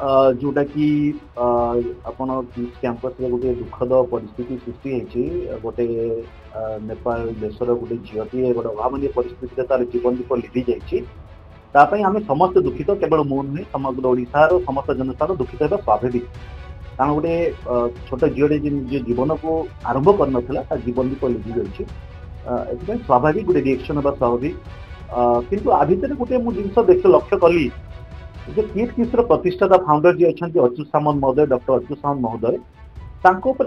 जोटा कि आपण कैंपस रे गोटे दुखद परिस्थिति सृष्टि होती गोटे नेपाल देशर गोटे झीटी गोटे अभावन परिस्थिति तार जीवन दीप लिभि जापी आम समस्त दुखित केवल मु नुहे समग्र ओडार समस्त जनतार दुखित है स्वाभाविक कारण गोटे छोट झीटे निज जीवन को आरंभ कर जीवन दीप लिभि जाए स्वाभाविक गोटे रिएक्शन है स्वाभाविक किंतु आ भितर गोटे मुझे जिन देख लक्ष्य कली किट किस्र प्रतिष्ठाता फाउंडर जी अच्छा अच्युत सामंत महोदय डॉक्टर अच्युत सामंत महोदय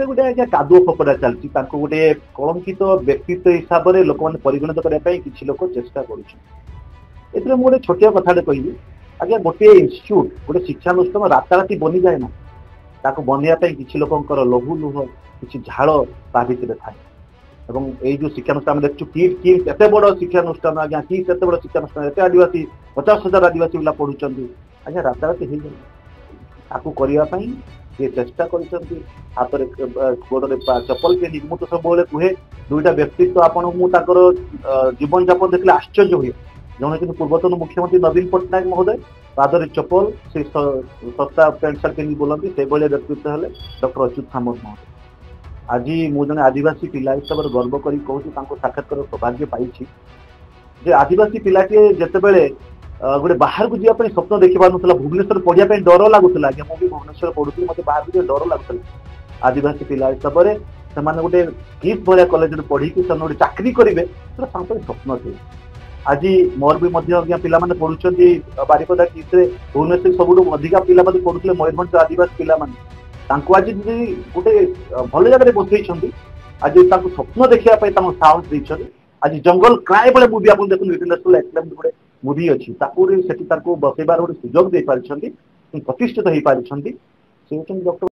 गोटे आज कादुओ फपड़ा चलती गोटे कलंकित व्यक्तित्व हिसाब से लोक मैंने परिगणित करने किसी लोग चेष्टा कर गोटे छोटिया कथा कहली आज्ञा गोटे इन्स्टिट्यूट गोटे शिक्षानुष्ठान राताराति बनी जाए ना बनवाई किसी लोक लघु लुह कि झाड़ ता भर थाए जो शिक्षानुष्ठान देखु किट किट एत बड़ शिक्षानुष्ठान आज्ञा किट एत बड़ शिक्षानुष्ठान एत आदिवासी 50,000 आदिवासी पिला पढ़ुंट आज्ञा राताराति हो करने ये चेष्टा कर हाथ में गोड़े चपल पहन मुझे सब कहे दुईटा व्यक्तित्व आपंकर जीवन जापन देखने आश्चर्य हुए जौन कि पूर्वतन मुख्यमंत्री नवीन पट्टनायक महोदय पादर चपल से सस्ता पैंट सार्ट पहन बोलती से भाई व्यक्तित्व है डॉक्टर अच्युत सामंत महोदय आज मुझे आदिवासी पिला हिसाब से गर्व कर कहूँ साक्षात्कार सौभाग्य पाई आदिवासी पिलाटे जितेबले गोटे बाहर को जावाई स्वप्न देखी पार ना भुवनेश्वर पढ़ाई डर लगुला आज्ञा मुझे भुवनेश्वर पढ़ुती मतलब बाहर को डर लगुला आदिवासी पिला हिसाब से गोटे गिफ्ट भाया कलेज पढ़ी गोटे चाकरी करेंगे स्वप्न थे आज मोर भी पाने पढ़ुं बारिपदा किस्रे भुवनेश्वर सब अधिका पिला पढ़ुते मयूरभ आदिवासी पिला आज गोटे भल जगह बसई आज स्वप्न देखापी साहस देते आज जंगल क्राए बेले मुवी आप देखते इंटरनेशनल एक्सलेंस गोटे मुवी अच्छी बसैबार गोटे सुजोग दे पारिछंती प्रतिष्ठित हो पारिछंती से डॉक्टर